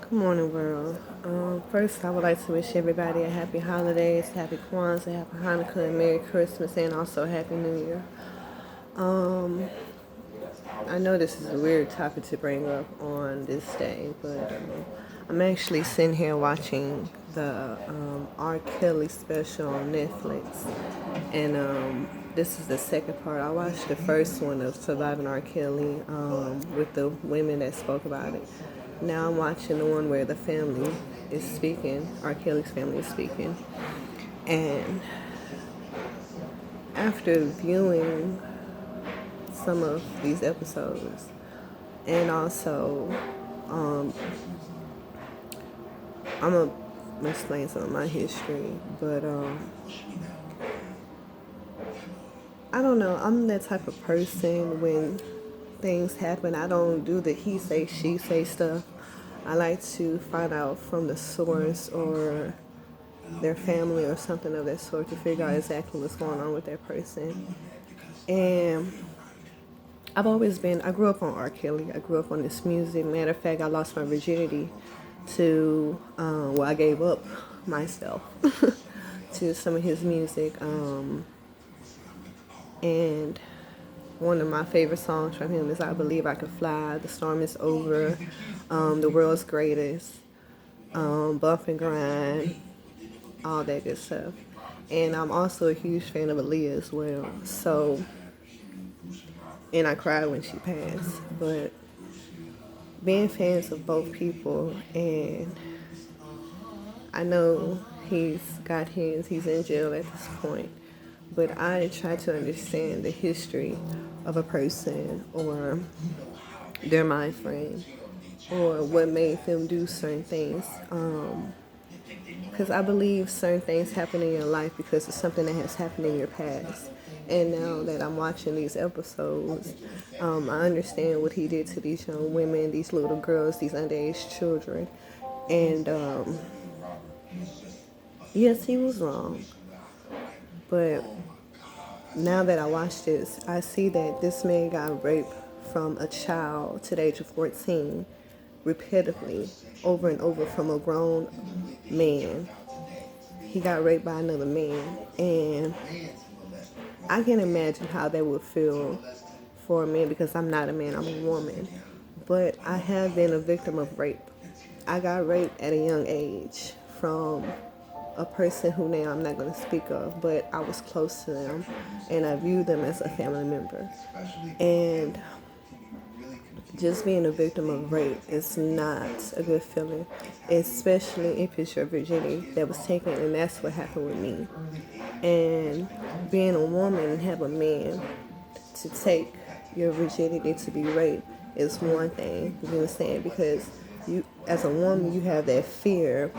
Good morning, world. First, I would like to wish everybody a happy holidays, happy Kwanzaa, happy Hanukkah, and Merry Christmas, and also Happy New Year. I know this is a weird topic to bring up on this day, but I'm actually sitting here watching the R. Kelly special on Netflix, and this is the second part. I watched the first one of Surviving R. Kelly with the women that spoke about it. Now I'm watching the one where the family is speaking, R. Kelly's family is speaking, and after viewing some of these episodes, and also I'm gonna explain some of my history, but I don't know. I'm that type of person when things happen. I don't do the he say, she say stuff. I like to find out from the source or their family or something of that sort to figure out exactly what's going on with that person. And I grew up on R. Kelly. I grew up on this music. Matter of fact, I lost my virginity I gave up myself to some of his music. And one of my favorite songs from him is I Believe I Could Fly, The Storm Is Over, The World's Greatest, Bump and Grind, all that good stuff. And I'm also a huge fan of Aaliyah as well. And I cried when she passed. But being fans of both people, and I know he's in jail at this point, but I try to understand the history of a person or their mind frame or what made them do certain things. Because I believe certain things happen in your life because of something that has happened in your past. And now that I'm watching these episodes, I understand what he did to these young women, these little girls, these underage children. And yes, he was wrong. But now that I watch this, I see that this man got raped from a child to the age of 14 repeatedly, over and over from a grown man. He got raped by another man. And I can imagine how that would feel for a man because I'm not a man, I'm a woman. But I have been a victim of rape. I got raped at a young age from a person who now I'm not going to speak of, but I was close to them and I viewed them as a family member. And just being a victim of rape is not a good feeling, especially if it's your virginity that was taken, and that's what happened with me. And being a woman and have a man to take your virginity to be raped is one thing, you understand, because you, as a woman, you have that fear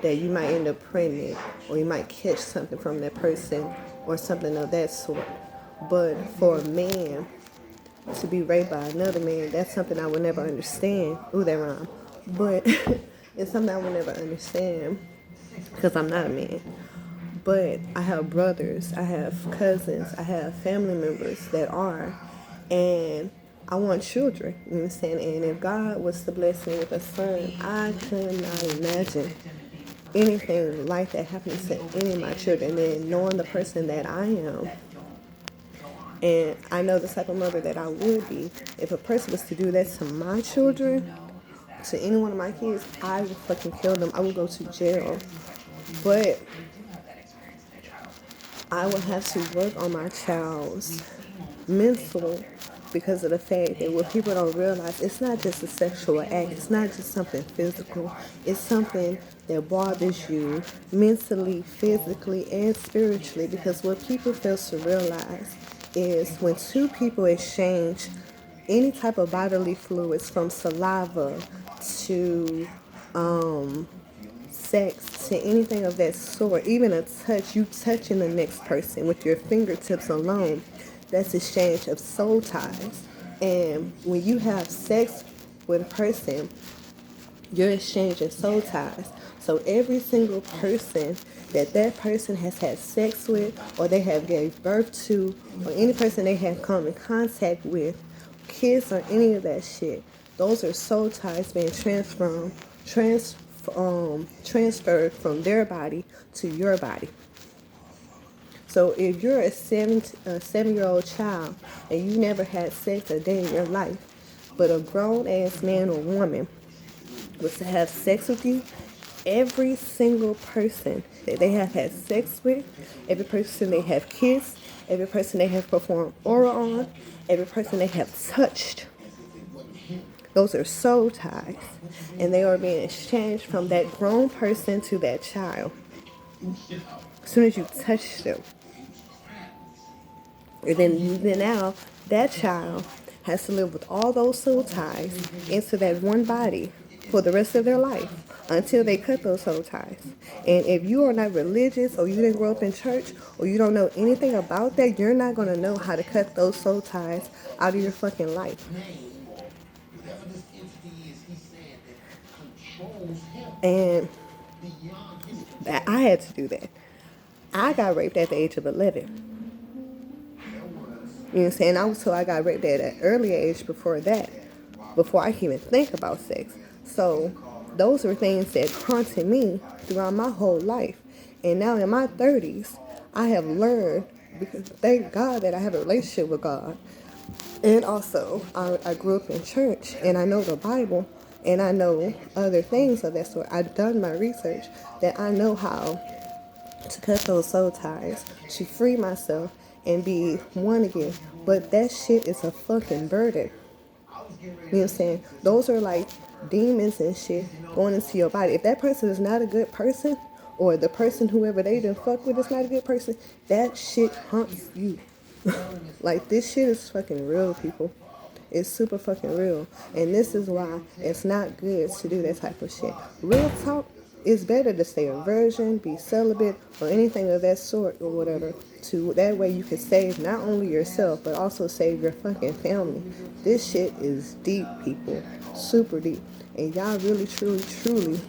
that you might end up pregnant or you might catch something from that person or something of that sort. But for a man to be raped by another man, that's something I would never understand. Ooh, that rhyme. But it's something I would never understand because I'm not a man. But I have brothers, I have cousins, I have family members that are, and I want children, you understand? And if God was to bless me with a son, I could not imagine anything like that happening to any of my children. And knowing the person that I am, and I know the type of mother that I would be, if a person was to do that to my children, to any one of my kids, I would fucking kill them. I would go to jail. But I would have to work on my child's mental because of the fact that what people don't realize, it's not just a sexual act. It's not just something physical. It's something that bothers you mentally, physically, and spiritually. Because what people fail to realize is when two people exchange any type of bodily fluids from saliva to sex to anything of that sort, even a touch, you touching the next person with your fingertips alone, that's exchange of soul ties. And when you have sex with a person, you're exchanging soul ties. So every single person that person has had sex with or they have gave birth to or any person they have come in contact with, kids or any of that shit, those are soul ties being transferred from their body to your body. So if you're a 7-year-old child and you never had sex a day in your life, but a grown-ass man or woman was to have sex with you, every single person that they have had sex with, every person they have kissed, every person they have performed oral on, every person they have touched, those are soul ties. And they are being exchanged from that grown person to that child. As soon as you touch them. And then now that child has to live with all those soul ties into that one body for the rest of their life until they cut those soul ties. And if you are not religious or you didn't grow up in church or you don't know anything about that, you're not going to know how to cut those soul ties out of your fucking life. And I had to do that. I got raped at the age of 11. You know what I'm saying? I was told I got raped at an early age before that, before I can even think about sex. So those were things that haunted me throughout my whole life. And now in my 30s, I have learned, because thank God that I have a relationship with God. And also, I grew up in church, and I know the Bible, and I know other things of that sort. I've done my research that I know how to cut those soul ties, to free myself and be one again. But that shit is a fucking burden. You know what I'm saying? Those are like demons and shit going into your body. If that person is not a good person, or the person whoever they done fuck with is not a good person, that shit haunts you. Like, this shit is fucking real, people. It's super fucking real. And this is why it's not good to do that type of shit. Real talk, it's better to stay a virgin, be celibate, or anything of that sort or whatever. That way you can save not only yourself, but also save your fucking family. This shit is deep, people. Super deep. And y'all really, truly, truly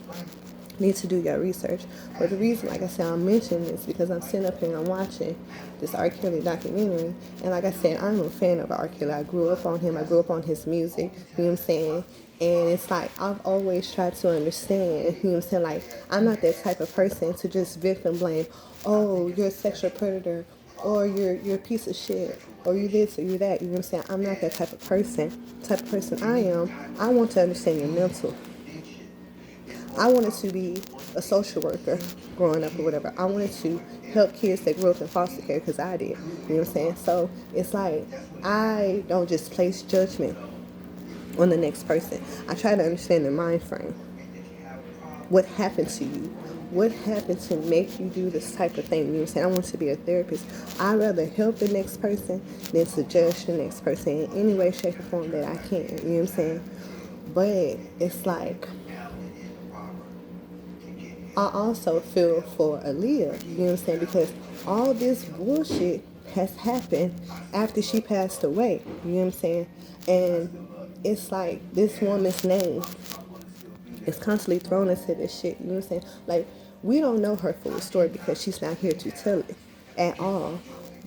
need to do your research. But the reason, like I said, I'm mentioning this because I'm sitting up here and I'm watching this R. Kelly documentary. And like I said, I'm a fan of R. Kelly. I grew up on him. I grew up on his music. You know what I'm saying? And it's like, I've always tried to understand, you know what I'm saying? Like, I'm not that type of person to just victim blame. Oh, you're a sexual predator. Or you're a piece of shit. Or you this or you that. You know what I'm saying? I'm not that type of person. The type of person I am, I want to understand your mental. I wanted to be a social worker growing up or whatever. I wanted to help kids that grew up in foster care because I did. You know what I'm saying? So it's like, I don't just place judgment on the next person. I try to understand their mind frame. What happened to you? What happened to make you do this type of thing? You know what I'm saying? I want to be a therapist. I'd rather help the next person than to judge the next person in any way, shape, or form that I can. You know what I'm saying? But it's like, I also feel for Aaliyah, you know what I'm saying? Because all this bullshit has happened after she passed away, you know what I'm saying? And it's like this woman's name is constantly thrown into this shit, you know what I'm saying? Like, we don't know her full story because she's not here to tell it at all.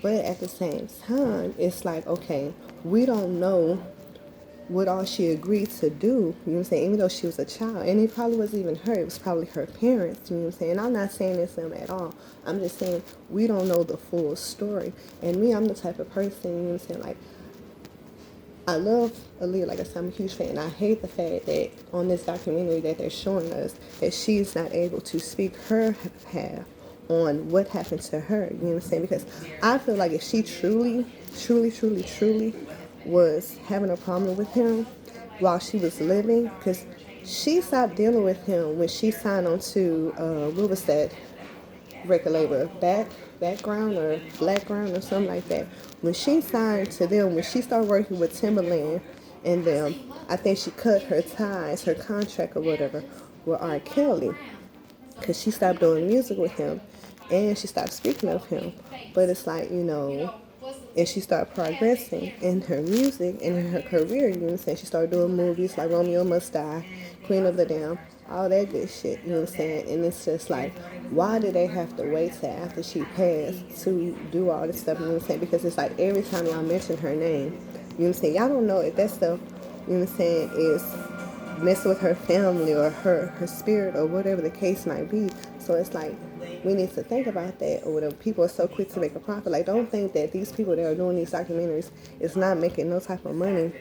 But at the same time, it's like, okay, we don't know what all she agreed to do, you know what I'm saying, even though she was a child. And it probably wasn't even her, it was probably her parents, you know what I'm saying. I'm not saying this them at all. I'm just saying we don't know the full story. And me, I'm the type of person, you know what I'm saying, like, I love Aaliyah, like I said, I'm a huge fan. I hate the fact that on this documentary that they're showing us that she's not able to speak her half on what happened to her, you know what I'm saying, because I feel like if she truly was having a problem with him while she was living, because she stopped dealing with him when she signed on to, what was that record label, Background or Blackground or something like that. When she signed to them, when she started working with Timberland and them, I think she cut her ties, her contract or whatever with R. Kelly, because she stopped doing music with him and she stopped speaking of him. But it's like, you know, and she started progressing in her music and in her career, you know what I'm saying? She started doing movies like Romeo Must Die, Queen of the Dam, all that good shit, you know what I'm saying? And it's just like, why did they have to wait till after she passed to do all this stuff, you know what I'm saying? Because it's like every time y'all mention her name, you know what I'm saying? Y'all don't know if that stuff, you know what I'm saying, is messing with her family or her spirit or whatever the case might be. So it's like we need to think about that. Or whatever. People are so quick to make a profit. Like, don't think that these people that are doing these documentaries is not making no type of money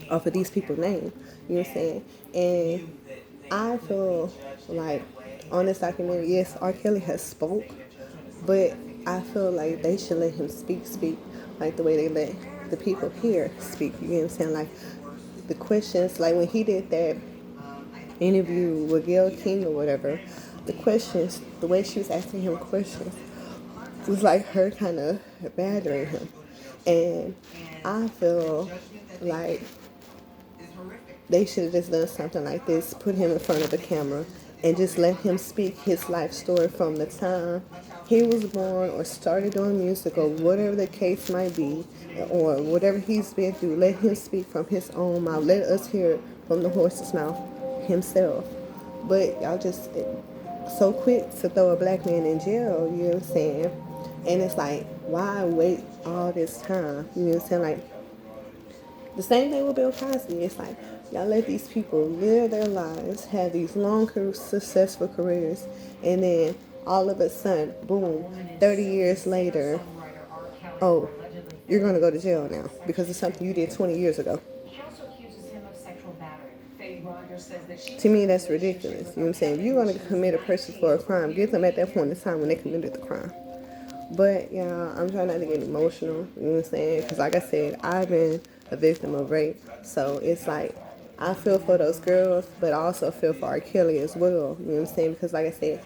off of these people's name. You know what I'm saying? And I feel like on this documentary, yes, R. Kelly has spoke, but I feel like they should let him speak like the way they let the people here speak. You know what I'm saying? Like the questions, like when he did that interview with Gayle King or whatever, the questions, the way she was asking him questions was like her kind of badgering him. And I feel like they should have just done something like this, put him in front of the camera, and just let him speak his life story from the time he was born or started doing music or whatever the case might be, or whatever he's been through. Let him speak from his own mouth. Let us hear it from the horse's mouth himself. But y'all just so quick to throw a black man in jail, you know what I'm saying? And it's like, why wait all this time? You know what I'm saying? Like, the same thing with Bill Cosby. It's like, y'all let these people live their lives, have these long, successful careers, and then all of a sudden, boom, 30 years later, oh, you're going to go to jail now because it's something you did 20 years ago. To me, that's ridiculous. You know what I'm saying? If you're going to commit a person for a crime, get them at that point in time when they committed the crime. But, yeah, I'm trying not to get emotional, you know what I'm saying? Because, like I said, I've been a victim of rape. So it's like, I feel for those girls, but I also feel for R. Kelly as well, you know what I'm saying? Because, like I said,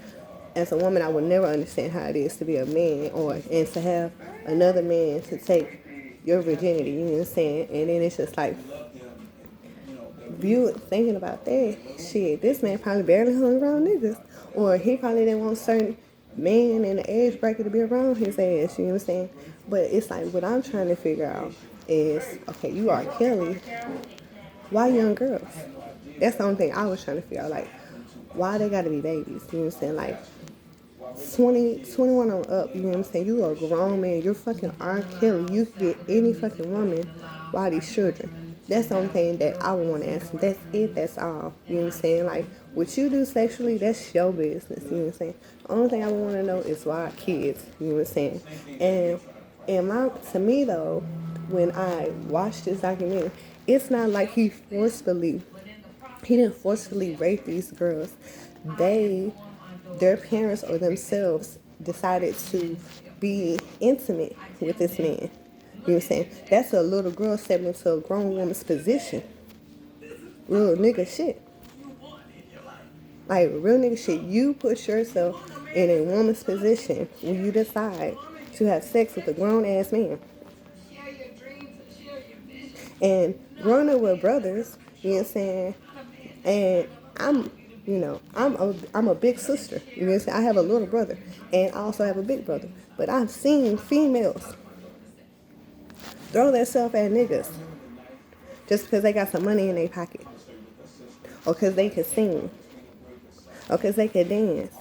as a woman, I would never understand how it is to be a man and to have another man to take your virginity, you know what I'm saying? And then it's just like, thinking about that, shit, this man probably barely hung around niggas. Or he probably didn't want certain man in the age bracket to be around his ass, you know what I'm saying? But it's like, what I'm trying to figure out is, okay, you are Kelly, why young girls? That's the only thing I was trying to figure out, like, why they gotta be babies, you know what I'm saying? Like, 20, 21 on up, you know what I'm saying? You are a grown man, you're fucking R. Kelly, you can get any fucking woman, why these children? That's the only thing that I would want to ask. That's it, that's all. You know what I'm saying? Like, what you do sexually, that's your business. You know what I'm saying? The only thing I would want to know is why kids. You know what I'm saying? To me, though, when I watched this documentary, it's not like he didn't forcefully rape these girls. Their parents or themselves decided to be intimate with this man. You know what I'm saying? That's a little girl stepping into a grown woman's position. Real nigga shit. Like, real nigga shit. You put yourself in a woman's position when you decide to have sex with a grown ass man. And growing up with brothers, you know what I'm saying? And I'm a big sister. You know what I'm saying? I have a little brother. And I also have a big brother. But I've seen females throw themselves at niggas just because they got some money in their pocket, or because they could sing, or because they could dance,